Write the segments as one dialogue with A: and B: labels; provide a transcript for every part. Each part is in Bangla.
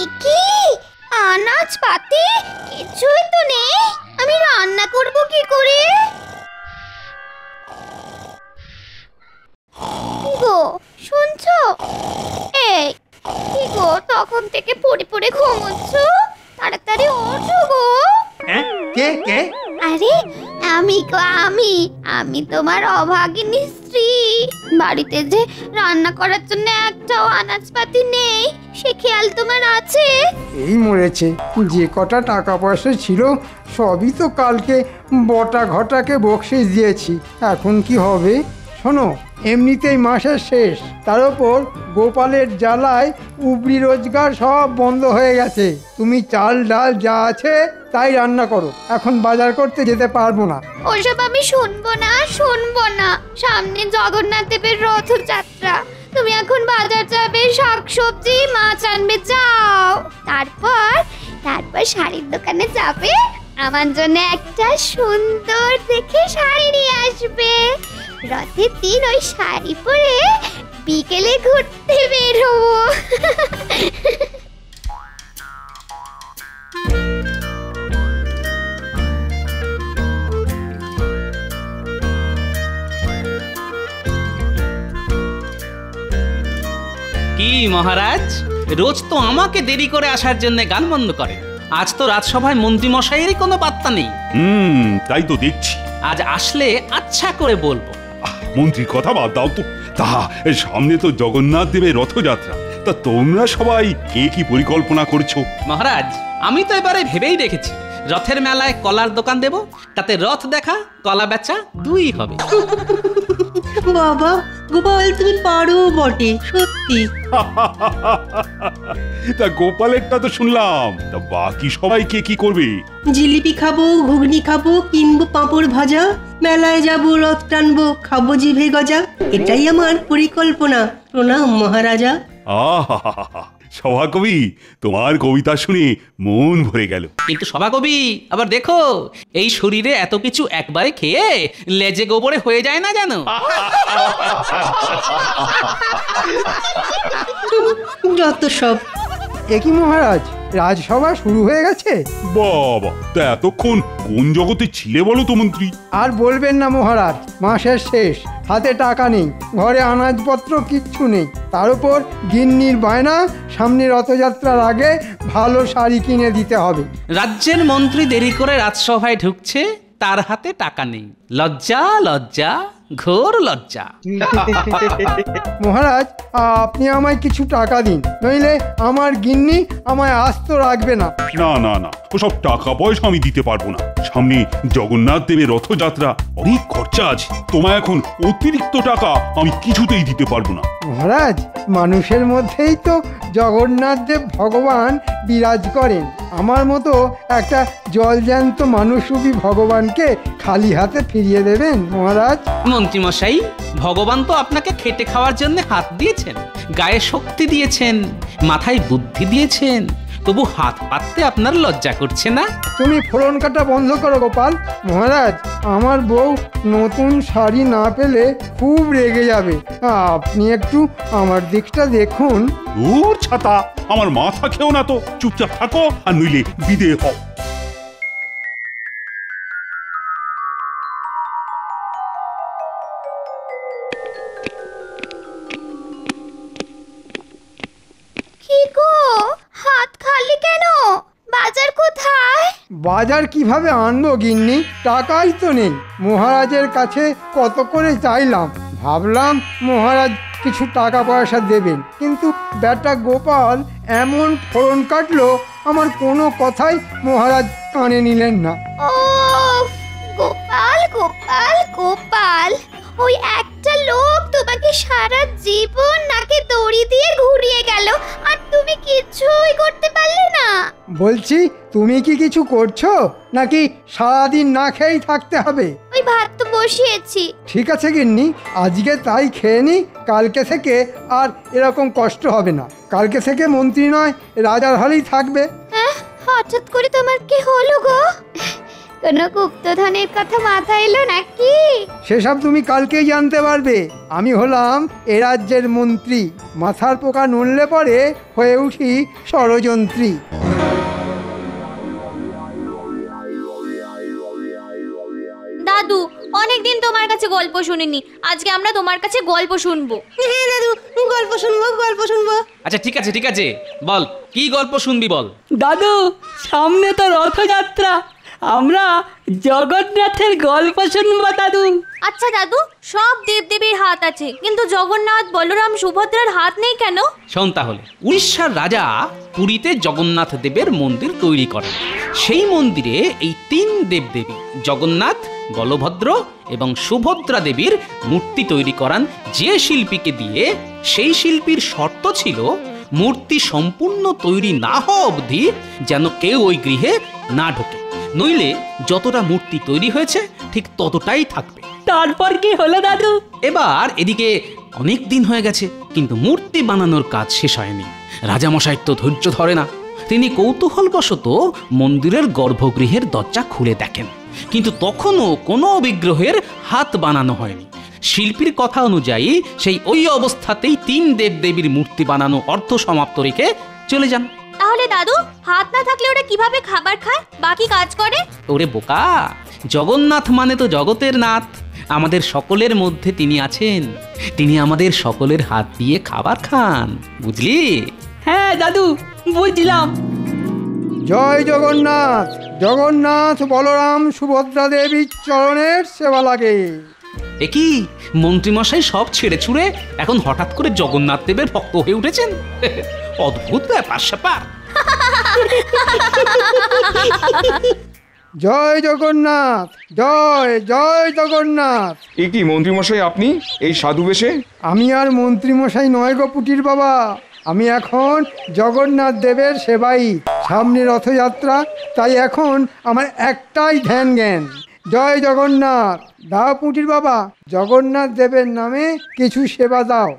A: একি আনাজপাতি কিছুই তো নেই, আমি রান্না করব কি করে? গো শুনছো? এই কি গো, তখন থেকে পড়ে পড়ে ঘুমোচ্ছ? তাড়াতাড়ি ওঠো গো।
B: কে কে?
A: আরে আমি গো, আমি তোমার অভাগিনী স্ত্রী। বাড়িতে যে রান্না করার জন্য একটাও আনাজপাতি নেই, সে খেয়াল তোমার আছে?
B: এই মরেছে, যে কটা টাকা পয়সা ছিল সবই তো কালকে বটা ঘটাকে বকশিস দিয়েছি। এখন কি হবে? শোনো, এমনিতেই মাসের শেষ, তার ওপর গোপালের জ্বালায় উপরি রোজগার সব বন্ধ হয়ে গেছে। তুমি চাল ডাল যা আছে তাই রান্না করো, এখন বাজার করতে যেতে পারবো না।
A: ওসব আমি শুনবো না। সামনে জগন্নাথ দেবের রথযাত্রা, তুমি এখন বাজার যাবে, শাকসবজি মাছ আনবে, যাও। তারপর শাড়ির দোকানে যাবে, আমার জন্য একটা সুন্দর দেখে শাড়ি নিয়ে আসবে। রথের দিন ওই শাড়ি পরে বিকেলে ঘুরতে বেরোবো।
C: কি মহারাজ, রোজ তো আমাকে দেরি করে আসার জন্য গান বন্ধ করেন, আজ তো রাজসভায় মন্ত্রী মশাইয়েরই কোনো পাত্তা নেই।
D: তাই তো দেখছি।
C: আজ আসলে আচ্ছা করে বলবো।
D: মন্ত্রীর কথা বাদ দাও তো। তা সামনে তো জগন্নাথ দেবের রথযাত্রা, তা তোমরা সবাই কে কি পরিকল্পনা করছো?
C: মহারাজ, আমি তো এবারে ভেবেই রেখেছি, রথের মেলায় কলার দোকান দেব, তাতে রথ দেখা কলা বেচা দুই হবে।
E: বাবা গোপাল, তুমি পারো বটে, সত্যি।
D: তা গোপালেরটা তো শুনলাম, তা বাকি সবাই কে কি করবে?
E: জিলিপি খাবো, ঘুগনি খাবো, কিনবো পাঁপড় ভাজা, মেলায় যাবো, রথ টানবো, খাবো জিভে গজা। এটাই আমার পরিকল্পনা। প্রণাম মহারাজা।
D: আহা, সভাকবি, তোমার কবিতা শুনে মন ভরে গেল।
C: কিন্তু সভাকবি, আবার দেখো, এই শরীরে এত কিছু একবারে খেয়ে লেজে গোবরে হয়ে যায় না জানো?
E: যত সব।
B: একই মহারাজ, রাজসভা শুরু হয়ে গেছে?
D: বাবা, তা এতক্ষণ কোন জগতে ছিলে বলো তো মন্ত্রী?
B: আর বলবেন না মহারাজ, মাসের শেষ, হাতে টাকা নেই, ঘরে আনাজপত্র কিচ্ছু নেই, তার উপর গিন্নির বায়না সামনে রথযাত্রার আগে ভালো শাড়ি কিনে দিতে হবে।
C: রাজ্যের মন্ত্রী দেরি করে রাজসভায় ঢুকছে, তার হাতে টাকা নেই। লজ্জা লজ্জা, ঘোর লজ্জা।
B: মহারাজ, আপনি আমায় কিছু টাকা দিন, নইলে আমার গিন্নি আমায় আস্ত রাখবে না।
D: না না না, ওসব টাকা পয়সা আমি দিতে পারবো না। সামনে জগন্নাথ দেবের রথযাত্রা, অনেক খরচা আছে। তোমায় এখন অতিরিক্ত টাকা আমি কিছুতেই দিতে পারবো না।
B: মহারাজ, মানুষের মধ্যেই তো জগন্নাথ দেব ভগবান বিরাজ করেন। আমার মতো একটা জলজ্যান্ত মানুষরূপী ভগবানকে খালি হাতে ফিরিয়ে দেবেন মহারাজ?
C: মন্ত্রী মশাই, ভগবান তো আপনাকে খেটে খাওয়ার জন্য হাত দিয়েছেন, গায়ে শক্তি দিয়েছেন, মাথায় বুদ্ধি দিয়েছেন, তবু হাত পাততে আপনার লজ্জা করছে না?
B: তুমি ফোড়ন কাটা বন্ধ করো গোপাল। মহারাজ, আমার বউ নতুন শাড়ি না পেলে খুব রেগে যাবে। আপনি একটু আমার দিকটা দেখুন।
D: দূর ছাতা, আমার মাথা খেও না তো, চুপচাপ থাকো, আর নইলে বিদেয় হও।
A: কি গো, হাত খালি কেন? বাজার কোথায়?
B: বাজার কিভাবে আনবো গিন্নি, টাকাই তো নেই। মহারাজের কাছে কত করে চাইলাম, ভাবলাম মহারাজ কিছু টাকা পয়সা দেবেন, কিন্তু বেটা গোপাল এমন ফোড়ন কাটলো, আমার কোনো কথাই মহারাজ কানে নিলেন না।
A: ও গোপাল গোপাল গোপাল, ওই একটা লোক তোমাকে সারা জীবন নাকে দড়ি দিয়ে ঘুরিয়ে গেল, আর তুমি কিছুই করতে পারলে না।
B: বলছি, তুমি কি কিছু করছো নাকি সারাদিন না খেয়েই থাকতে হবে?
A: ওই ভাত তো বসিয়েছি।
B: ঠিক আছে গিন্নি, আজকে তাই খেয়ে নি, কালকে থেকে আর এরকম কষ্ট হবে না। কালকে থেকে মন্ত্রী নয়, রাজার হালেই থাকবে।
A: হঠাৎ করে তোমার কি হলো গো? কোনো গুপ্তধনের কথা মাথায় এলো নাকি?
B: সেসব তুমি কালকেই জানতে পারবে। আমি হলাম এ রাজ্যের মন্ত্রী, মাথার পোকা নড়লে পরে হয়ে উঠি ষড়যন্ত্রী।
F: দাদু, অনেকদিন তোমার কাছে গল্প শুনিনি, আজকে আমরা তোমার কাছে গল্প শুনবো।
E: হ্যাঁ দাদু, গল্প শুনবো গল্প শুনবো।
C: আচ্ছা ঠিক আছে ঠিক আছে, বল কি গল্প শুনবি বল।
G: দাদু, সামনে তো রথযাত্রা, আমরা জগন্নাথের গল্প শুনবো দাদু।
F: আচ্ছা দাদু, সব দেবদেবীর হাত আছে, কিন্তু জগন্নাথ, বলরাম, সুভদ্রার হাত নেই কেন?
C: শোন তাহলে, উড়িষ্যার রাজা পুরীতে জগন্নাথ দেবের মন্দির তৈরি করেন। সেই মন্দিরে এই তিন দেবদেবী জগন্নাথ, বলভদ্র এবং সুভদ্রা দেবীর মূর্তি তৈরি করান যে শিল্পীকে দিয়ে। সেই শিল্পীর শর্ত ছিল মূর্তি সম্পূর্ণ তৈরি না হওয়া অবধি যেন কেউ ওই গৃহে না ঢোকে, নইলে যতটা মূর্তি তৈরি হয়েছে ঠিক ততটাই থাকবে।
G: তারপর কি হলো দাদু?
C: এবার এদিকে অনেক দিন হয়ে গেছে, কিন্তু মূর্তি বানানোর কাজ শেষ হয়নি। রাজামশাইয়ের তো ধৈর্য ধরে না। তিনি কৌতূহলবশত মন্দিরের গর্ভগৃহের দরজা খুলে দেখেন, কিন্তু তখনও কোনো বিগ্রহের হাত বানানো হয়নি। শিল্পীর কথা অনুযায়ী সেই ওই অবস্থাতেই তিন দেবদেবীর মূর্তি বানানো অর্ধ সমাপ্ত রেখে চলে যান।
F: তাহলে দাদু, হাত না থাকলে ওরা কিভাবে খাবার খায়, বাকি কাজ করে?
C: ওরে বোকা, জগন্নাথ মানে তো জগতের নাথ। আমাদের সকলের মধ্যে তিনি আছেন, তিনি আমাদের সকলের হাত দিয়ে খাবার খান, বুঝলি?
G: হ্যাঁ দাদু, বুঝলাম।
B: জয় জগন্নাথ। জগন্নাথ, বলরাম, সুভদ্রা দেবীর চরণের সেবা লাগে।
C: এ কি, মন্ত্রীমশাই সব ছেড়ে ছুড়ে এখন হঠাৎ করে জগন্নাথ দেবের ভক্ত হয়ে উঠেছেন? অদ্ভুত ব্যাপার স্যাপার।
B: জয় জগন্নাথ, জয় জয় জগন্নাথ।
H: এ কি মন্ত্রীমশাই, আপনি এই সাধু বেশে?
B: আমি আর মন্ত্রীমশাই নয় গো পুটির বাবা, আমি এখন জগন্নাথ দেবের সেবাই। সামনে রথযাত্রা, তাই এখন আমার একটাই ধ্যান জ্ঞান। জয় জগন্নাথ। দাও পুটির বাবা, জগন্নাথ দেবের নামে কিছু সেবা দাও।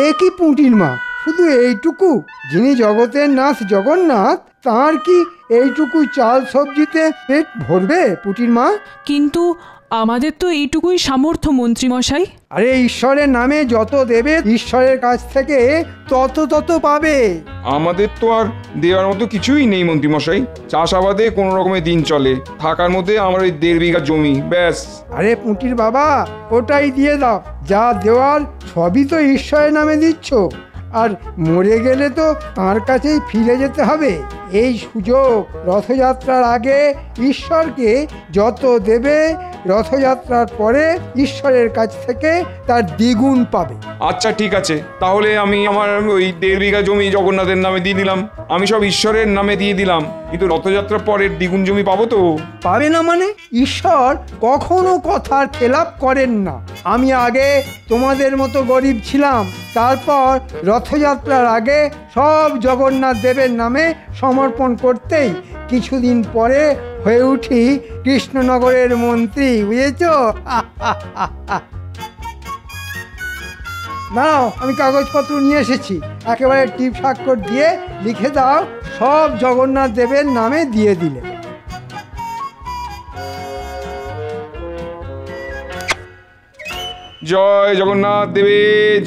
B: এ কি পুঁটির মা, শুধু এইটুকু? যিনি জগতের নাথ জগন্নাথ, তার কি এইটুকু চাল সবজিতে পেট ভরবে পুঁটির মা?
I: কিন্তু আমাদের তো এইটুকুই সামর্থ্য মন্ত্রীমশাই।
B: আরে ঈশ্বরের নামে যত দেবে ঈশ্বরের কাছ থেকে তত পাবে।
H: আমাদের তো আর দেওয়ার মতো কিছুই নেই মন্ত্রীমশাই। চাষাবাদে কোনো রকমের দিন চলে, থাকার মধ্যে আমার ওই 1.5 বিঘা জমি, ব্যাস।
B: আরে পুঁটির বাবা, ওটাই দিয়ে দাও। যা দেওয়ার সবই তো ঈশ্বরের নামে দিচ্ছ, আর মরে গেলে তো তার কাছেই ফিরে যেতে হবে। এই সুযোগ, রথযাত্রার আগে ঈশ্বরকে যত দেবে, রথযাত্রার পরে ঈশ্বরের কাছ থেকে তার দ্বিগুণ পাবে।
H: আচ্ছা ঠিক আছে, তাহলে আমি আমার ওই 1.5 বিঘা জমি জগন্নাথের নামে দিয়ে দিলাম। আমি সব ঈশ্বরের নামে দিয়ে দিলাম, কিন্তু রথযাত্রার পরের দ্বিগুণ জমি পাবো তো?
B: পাবে না মানে? ঈশ্বর কখনো কথার খেলাপ করেন না। আমি আগে তোমাদের মতো গরিব ছিলাম, তারপর রথযাত্রার আগে সব জগন্নাথ দেবের নামে সমর্পণ করতেই কিছুদিন পরে হয়ে উঠি কৃষ্ণনগরের মন্ত্রী, বুঝেছ? নাও, আমি কাগজপত্র নিয়ে এসেছি। একেবারে টিপ স্বাক্ষর দিয়ে লিখে দাও, সব জগন্নাথ দেবের নামে দিয়ে দিলে।
H: জয় জগন্নাথ দেবে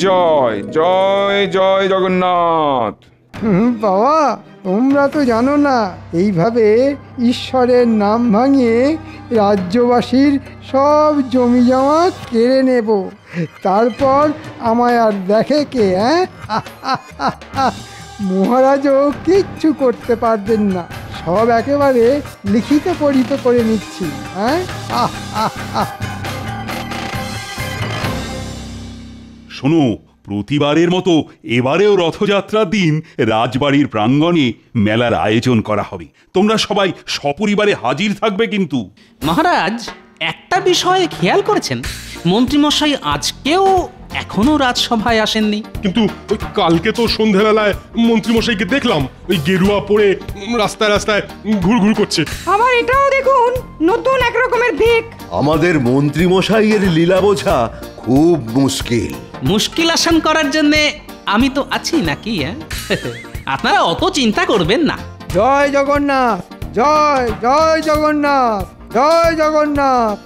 H: জয়, জয় জয় জগন্নাথ।
B: বাবা, তোমরা তো জানো না, এইভাবে ঈশ্বরের নাম ভাঙিয়ে রাজ্যবাসীর সব জমি জমা কেড়ে নেব, তারপর আমায় আর দেখে কে? মহারাজও কিচ্ছু করতে পারবেন না। সব একেবারে লিখিত পরিত করে নিচ্ছি।
D: শোনো, প্রতিবারের মতো এবারেও রথযাত্রার দিন রাজবাড়ির প্রাঙ্গণে মেলার আয়োজন করা হবে। তোমরা সবাই সপরিবারে হাজির থাকবে কিন্তু।
C: মহারাজ, একটা বিষয়ে খেয়াল করেছেন, মন্ত্রীমশাই আজকেও এখনো রাজসভায় আসেননি।
J: কিন্তু ওই কালকে তো সন্ধ্যাবেলায় মন্ত্রীমশাইকে দেখলাম ওই গেরুয়া পরে রাস্তায় রাস্তায় ঘুরঘুর করছে।
K: আবার এটাও দেখুন, নতুন এক রকমের ভিক।
L: আমাদের মন্ত্রীমশাইয়ের লীলা বোঝা খুব মুশকিল।
C: মুশকিল আসান করার জন্য আমি তো আছি নাকি? আপনারা অত চিন্তা করবেন না।
B: জয় জগন্নাথ, জয় জয় জগন্নাথ, জয় জগন্নাথ।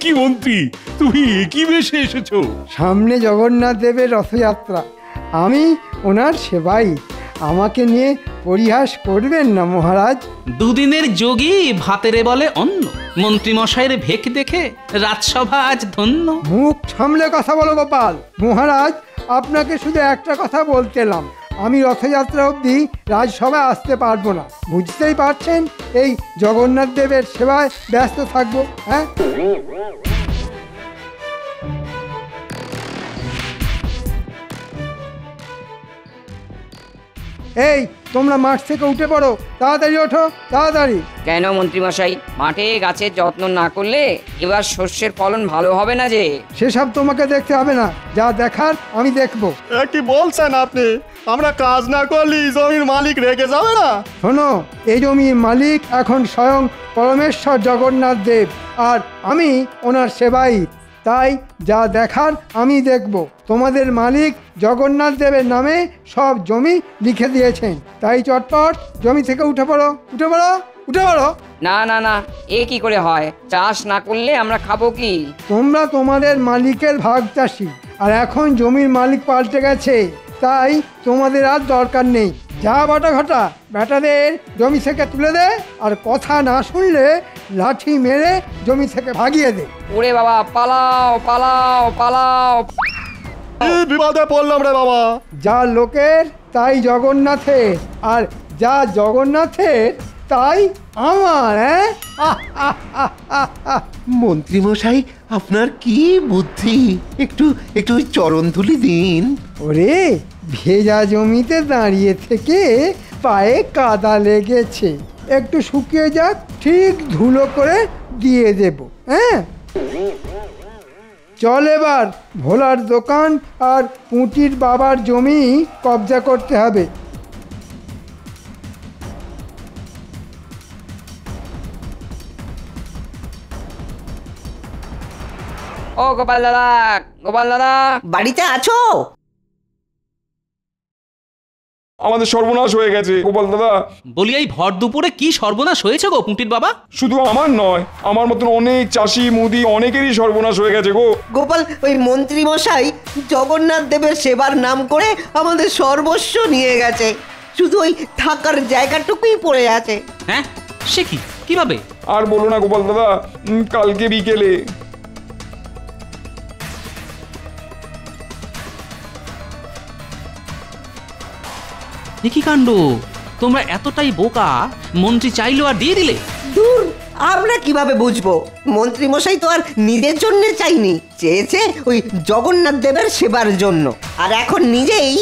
D: কি মন্ত্রী, তুমি কি বেশে এসেছো?
B: সামনে জগন্নাথ দেবের রথযাত্রা, আমি ওনার সেবাই। আমাকে নিয়ে পরিহাস করবেন না মহারাজ।
C: দুদিনের যোগী ভাতেরে বলে অন্ন। মন্ত্রী মশাইয়ের ভেক দেখে রাজসভা আজ ধন্য।
B: মুখ সামলে কথা বলো গোপাল। মহারাজ, আপনাকে শুধু একটা কথা বলতেলাম, আমি রথযাত্রা অবধি রাজসভায় আসতে পারবো না। বুঝতেই পারছেন, এই জগন্নাথ দেবের সেবায় ব্যস্ত থাকবো। হ্যাঁ, এই তোমরা মাঠ থেকে উঠে পড়ো, তাড়াতাড়ি ওঠো, তাড়াতাড়ি।
L: কেন মন্ত্রীমশাই, মাঠে গাছের যত্ন না করলে এবার শস্যের ফলন ভালো হবে না যে?
B: সেসব তোমাকে দেখতে হবে না, যা দেখার আমি দেখবো।
M: কি বলছেন আপনি? আমরা কাজ না করলে জমির মালিক রেগে যাবে না?
B: শোনো, এই জমির মালিক এখন স্বয়ং পরমেশ্বর জগন্নাথ দেব, আর আমি ওনার সেবাই। তাই যা দেখার আমি দেখব। তোমাদের মালিক জগন্নাথ দেবের নামে সব জমি লিখে দিয়েছেন, তাই চটপট জমি থেকে উঠে পড়ো, উঠে পড়ো, উঠে পড়ো।
L: না না না, এ কি করে হয়? চাষ না করলে আমরা খাবো কি?
B: তোমরা তোমাদের মালিকের ভাগ চাষি, আর এখন জমির মালিক পাল্টে গেছে, তাই তোমাদের আর দরকার নেই। যা বাটা ঘটা, বেটাদের জমি থেকে তুলে দে, আর কথা না শুনলে লাঠি মেরে জমি থেকে ভাগিয়ে দে।
L: ওরে বাবা, পালাও পালাও পালাও।
M: বিপদে পড়লাম রে বাবা।
B: যা লোকের তাই জগন্নাথের, আর যা জগন্নাথের তাই আমার।
N: মন্ত্রীমশাই, আপনার কি বুদ্ধি! একটু একটু চরণ ধুলি দিন।
B: ওরে, ভেজা জমিতে দাঁড়িয়ে থেকে পায়ে কাদা লেগেছে, একটু শুকিয়ে যাক, ঠিক ধুলো করে দিয়ে দেব। হ্যাঁ, চল এবার ভোলার দোকান আর পুঁটির বাবার জমি কবজা করতে হবে।
L: ও গোপাল দাদা, গোপাল দাদা,
E: বাড়িতে আছো?
H: আমাদের সর্বনাশ হয়ে গেছে গোপাল দাদা।
C: বলি, এই ভর দুপুরে কি সর্বনাশ হয়েছে গো পুঁটির বাবা?
H: শুধু আমার নয়, আমার মতন অনেক চাষি মুদি অনেকেরই সর্বনাশ হয়ে গেছে গো।
E: গোপাল, ওই মন্ত্রী মশাই জগন্নাথ দেবের সেবার নাম করে আমাদের সর্বস্ব নিয়ে গেছে, শুধু ওই থাকার জায়গাটুকুই পড়ে আছে।
C: হ্যাঁ, সে কি, কিভাবে?
H: আর বলো না গোপাল দাদা, কালকে বিকেলে
C: কি কাণ্ড! তোমরা এতটাই বোকা, মন্ত্রী চাইলো আর দিয়ে দিলে?
E: দূর, আমরা কিভাবে বুঝবো? মন্ত্রী মশাই তো আর নিজের জন্য চাইনি, চেয়েছে ওই জগন্নাথ দেবের সেবার জন্য। আর এখন নিজেই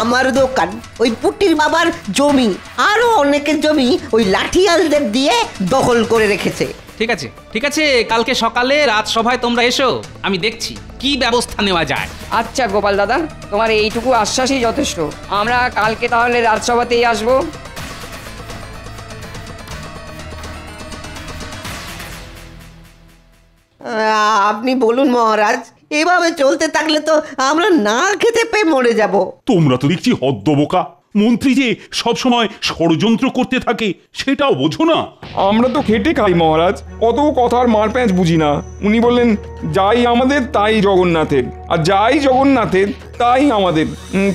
E: আমার দোকান, ওই পুটির বাবার জমি, আরো অনেকের জমি ওই লাঠিয়ালদের দিয়ে দখল করে রেখেছে।
C: ঠিক আছে, ঠিক আছে, কালকে সকালে রাজসভায় তোমরা এসো, আমি দেখছি কি ব্যবস্থা নেওয়া যায়।
L: আচ্ছা গোপাল দাদা, তোমার এইটুকু আশ্বাসই যথেষ্ট। আমরা কালকে তাহলে রাজসভাতেই আসবো।
E: আপনি বলুন মহারাজ, এভাবে চলতে থাকলে তো আমরা না খেতে পেয়ে মরে যাব।
D: তোমরা তো দেখছি হদ্দবোকা। মন্ত্রী যে সবসময় ষড়যন্ত্র করতে থাকে সেটাও বোঝো না।
H: আমরা তো খেটে খাই মহারাজ, অত কথার মারপ্যাঁচ বুঝি না। উনি বললেন যাই আমাদের তাই জগন্নাথের, আর যাই জগন্নাথের তাই আমাদের।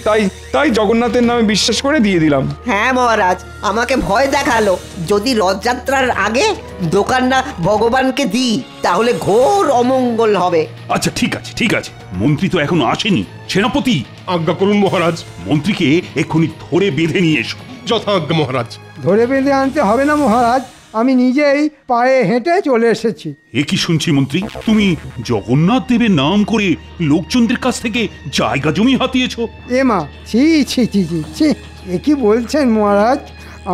H: তাই তাই জগন্নাথের নামে বিশ্বাস করে দিয়ে দিলাম।
E: হ্যাঁ মহারাজ, আমাকে ভয় দেখালো, যদি রথযাত্রার আগে দোকানটা ভগবানকে দিই তাহলে ঘোর অমঙ্গল হবে।
D: আচ্ছা ঠিক আছে, ঠিক আছে, মন্ত্রী তো এখনো আসেনি। সেনাপতি,
J: আজ্ঞা করুন মহারাজ।
D: মন্ত্রীকে এক্ষুনি ধরে বেঁধে নিয়ে এসো।
J: যথাজ্ঞা মহারাজ।
B: ধরে বেঁধে আনতে হবে না মহারাজ, আমি নিজেই পায়ে হেঁটে চলে এসেছি।
D: এ কি শুনছি মন্ত্রী, তুমি জগন্নাথ দেবের নাম করে লোকজনদের কাছ থেকে জায়গা জমি হাতিয়েছো?
B: এ মা, ছি ছি ছি ছি ছি, এ কি বলছেন মহারাজ?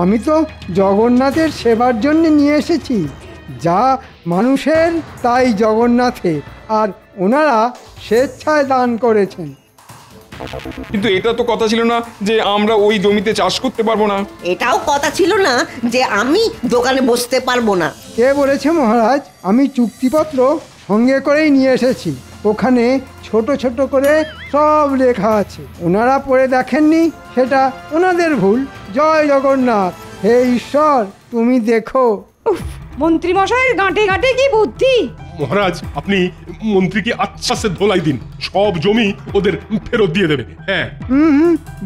B: আমি তো জগন্নাথের সেবার জন্য নিয়ে এসেছি। যা মানুষের তাই জগন্নাথের, আর ওনারা স্বেচ্ছায় দান করেছেন।
H: কিন্তু এটা তো কথা ছিল না যে আমরা ওই জমিতে চাষ করতে পারবো না।
E: এটাও কথা ছিল না যে আমি দোকানে বসতে পারবো না।
B: কে বলেছে মহারাজ? আমি চুক্তিপত্র সঙ্গে করেই নিয়ে এসেছি। ওখানে ছোট ছোট করে সব লেখা আছে, ওনারা পড়ে দেখেননি, সেটা ওনাদের ভুল। জয় জগন্নাথ। হে ঈশ্বর, তুমি দেখো।
K: মন্ত্রী মশাইয়ের গাঁটে গাঁটে কি বুদ্ধি!
J: মহারাজ, আপনি মন্ত্রীকে আচ্ছা সে ধোলাই দিন, সব জমি ওদের ফেরত দিয়ে দেবে। হ্যাঁ,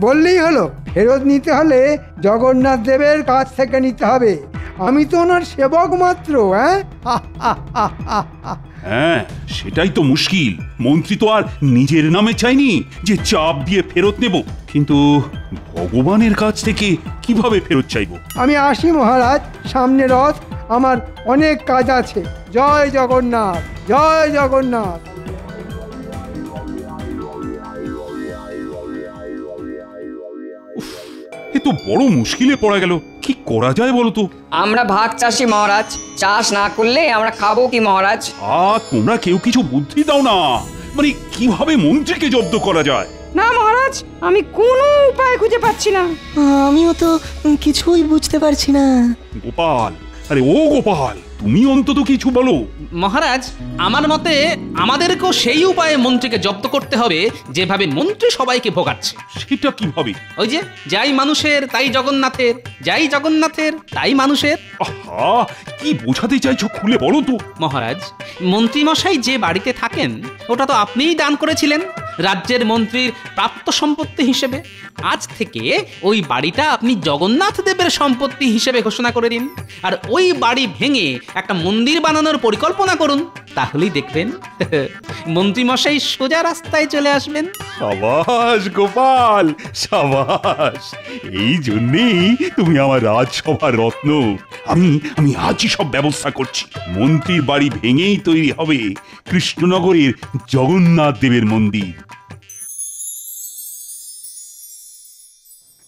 B: বললেই হলো। ফেরত নিতে হলে জগন্নাথ দেবের কাছ থেকে নিতে হবে। আমি তো ওনার সেবক মাত্র।
D: হ্যাঁ, সেটাই তো মুশকিল। মন্ত্রী তো আর নিজের নামে চাইনি যে চাপ দিয়ে ফেরত নেব, কিন্তু ভগবানের কাছ থেকে কিভাবে ফেরত চাইবো?
B: আমি আসি মহারাজ, সামনে রথ, আমার অনেক কাজ আছে। জয় জগন্নাথ, জয় জগন্নাথ।
D: এ তো বড় মুশকিলে পড়া গেল। কি করা যায় বলো তো?
L: আমরা ভাগ চাষি মহারাজ, চাষ না করলে আমরা খাবো কি মহারাজ?
D: তোমরা কেউ কিছু বুদ্ধি দাও না, মানে কিভাবে মন্ত্রীকে জব্দ করা যায়?
K: না মহারাজ, আমি কোনো উপায় খুঁজে পাচ্ছি না।
O: আমিও তো কিছুই বুঝতে পারছি না।
D: গোপাল, আরে ও গোপাল, তুমি অন্তত কিছু বলো।
C: মহারাজ, আমার মতে আমাদেরকেও সেই উপায়ে মন্ত্রীকে জব্দ করতে হবে যেভাবে মন্ত্রী সবাইকে ভোগাচ্ছে।
D: সেটা কিভাবে?
C: ওই যে, যাই মানুষের তাই জগন্নাথের, যাই জগন্নাথের তাই মানুষের।
D: আহা, কি বোঝাতে চাইছো খুলে বলো তো।
C: মহারাজ, মন্ত্রী মশাই যে বাড়িতে থাকেন ওটা তো আপনিই দান করেছিলেন রাজ্যের মন্ত্রীর প্রাপ্ত সম্পত্তি হিসেবে। আজ থেকে ওই বাড়িটা আপনি জগন্নাথ দেবের সম্পত্তি হিসেবে ঘোষণা করে দিন, আর ওই বাড়ি ভেঙে একটা মন্দির বানানোর পরিকল্পনা করুন। তাহলেই দেখবেন মন্ত্রী মশাই সোজা রাস্তায় চলে আসবেন।
D: সাবাস গোপাল, সাবাস। এই জন্যেই তুমি আমার রাজসভার রত্ন। আমি আজই সব ব্যবস্থা করছি। মন্ত্রীর বাড়ি ভেঙেই তৈরি হবে কৃষ্ণনগরের জগন্নাথ দেবের মন্দির।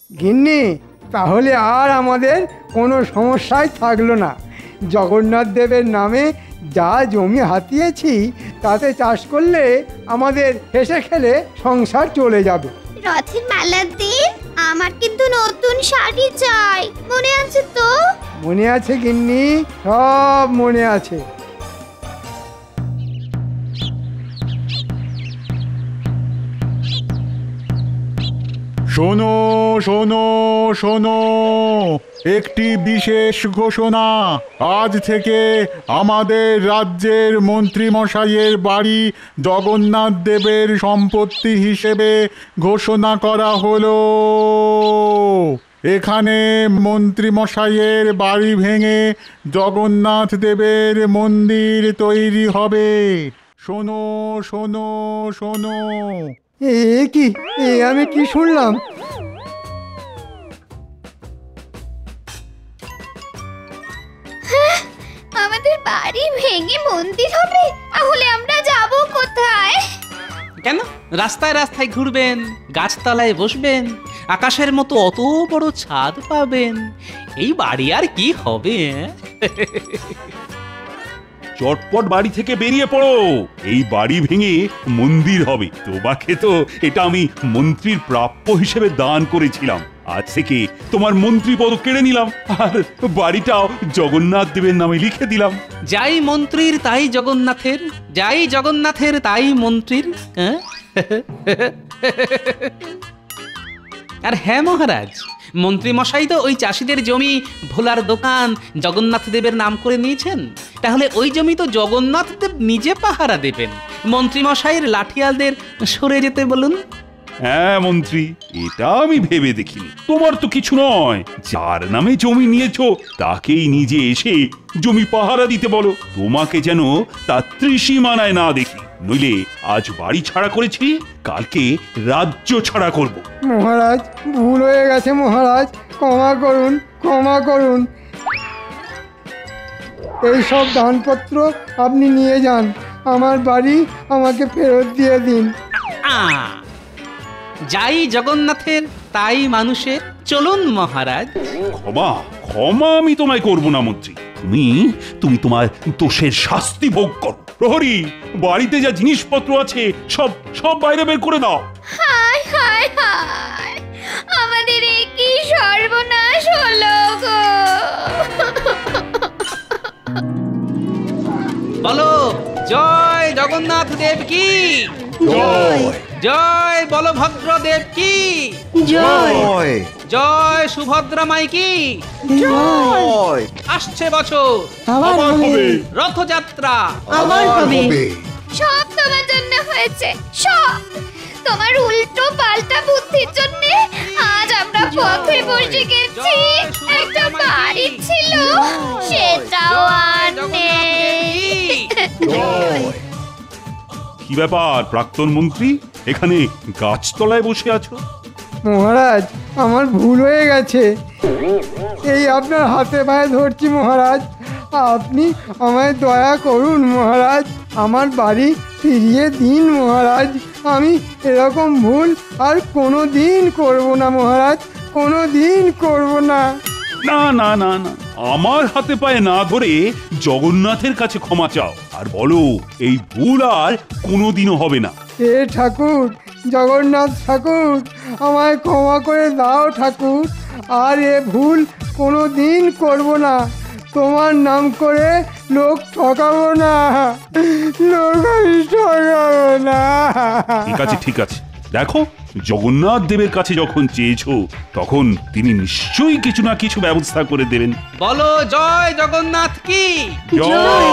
B: গিন্নি, তাহলে আর আমাদের কোনো সমস্যাই থাকলো না। জগন্নাথ দেবের নামে যা জমি হাতিয়েছি তাতে চাষ করলে আমাদের হেসে খেলে সংসার চলে যাবে।
A: রথের মেলার দিন আমার কিন্তু নতুন শাড়ি চাই, মনে আছে তো?
B: মনে আছে গিন্নি, সব মনে আছে।
P: শোনো শোনো শোনো, একটি বিশেষ ঘোষণা। আজ থেকে আমাদের রাজ্যের মন্ত্রীমশাইয়ের বাড়ি জগন্নাথ দেবের সম্পত্তি হিসেবে ঘোষণা করা হলো। এখানে মন্ত্রীমশাইয়ের বাড়ি ভেঙে জগন্নাথ দেবের মন্দির তৈরি হবে। শোনো শোনো শোনো।
B: কি আমি কি শুনলাম?
A: আমাদের বাড়ি ভেঙে মন্দির হবে? তাহলে আমরা যাব কোথায়?
C: কেন? রাস্তায় রাস্তায় ঘুরবেন, গাছতলায় বসবেন, আকাশের মতো অত বড় ছাদ পাবেন। এই বাড়ি আর কি হবে?
D: চটপট বাড়ি থেকে বেরিয়ে পড়ো। এই বাড়ি ভেঙে মন্দির হবে। তোমাকে তো এটা আমি মন্ত্রীর প্রাপ্য হিসেবে দান করেছিলাম। আজ থেকে তোমার মন্ত্রী পদ কেড়ে নিলাম, আর বাড়িটাও জগন্নাথ দেবের নামে লিখে দিলাম।
C: যাই মন্ত্রীর তাই জগন্নাথের, যাই জগন্নাথের তাই মন্ত্রীর। আর হ্যাঁ মহারাজ, মন্ত্রী মশাই তো ওই চাষিদের জমি ভোলার দোকান জগন্নাথ দেবের নাম করে নিয়েছেন। তাহলে ওই জমি তো জগন্নাথ দেব নিজে পাহারা দেবেন। মন্ত্রী মশাইয়ের লাঠিয়ালদের সরে যেতে বলুন।
D: হ্যাঁ মন্ত্রী, এটা আমি ভেবে দেখিনি। তোমার তো কিছু নয়, যার নামে জমি নিয়েছো তাকেই নিজে এসে জমি পাহারা দিতে বলো। তোমাকে যেন তার ত্রিসীমানায় না দেখি, নইলে আজ বাড়ি ছাড়া করেছি, কালকে রাজ্য ছাড়া করব।
B: মহারাজ, ভুল হয়ে গেছে মহারাজ, ক্ষমা করুন, ক্ষমা করুন। এই সব দানপত্র আপনি নিয়ে যান, আমার বাড়ি আমাকে ফেরত দিয়ে দিন।
C: যাই জগন্নাথের তাই মানুষের। চলুন মহারাজ।
D: ক্ষমা ক্ষমা আমি তোমায় করব না মন্ত্রী। তুমি তোমার দোষের শাস্তি ভোগ করো। প্রহরী, বাড়িতে যা জিনিসপত্র আছে সব সব বাইরে বের করে দাও।
A: হায় হায় হায়, আমাদের কি সর্বনাশ হলো গো!
C: বলো জয় জগন্নাথ দেব কি
N: জয়
C: জয় বলভদ্র দেব কি
N: জয়
C: জয় সুভদ্রা মাই কি
N: জয়
C: আসছে বছর
O: আবার হবে
C: রথযাত্রা
O: আবার হবে
A: সব তোমার জন্য হয়েছে, সব তোমার উল্টো পাল্টা বুদ্ধির জন্য আজ আমরা পথে বসে গেছি। একটা বাড়ি ছিল, সেটাও আর নেই।
D: কি ব্যাপার প্রাক্তন মন্ত্রী, এখানে গাছতলায় বসে আছো?
B: মহারাজ, আমার ভুল হয়ে গেছে। এই আপনার হাতে পায়ে ধরছি মহারাজ, আপনি আমায় দয়া করুন মহারাজ, আমার বাড়ি ফিরিয়ে দিন মহারাজ। আমি এরকম ভুল আর কোনো দিন করবো না মহারাজ, কোনো দিন করবো না।
D: না না না না, আমার হাতে পায়ে না ধরে জগন্নাথের কাছে ক্ষমা চাও আর বলো এই ভুল আর কোনোদিনও হবে না।
B: হে ঠাকুর, জগন্নাথ ঠাকুর, আমায় ক্ষমা করে দাও ঠাকুর, আর এ ভুল কোনো দিন করবো না। তোমার নাম করে লোক ঠকাবো না, লোক আমি ঠকাবো না।
D: ঠিক আছে ঠিক আছে, দেখো জগন্নাথ দেবের কাছে যখন চেয়েছো তখন তিনি নিশ্চয়ই কিছু না কিছু ব্যবস্থা করে দেবেন।
C: বলো জয় জগন্নাথ কি
D: জয়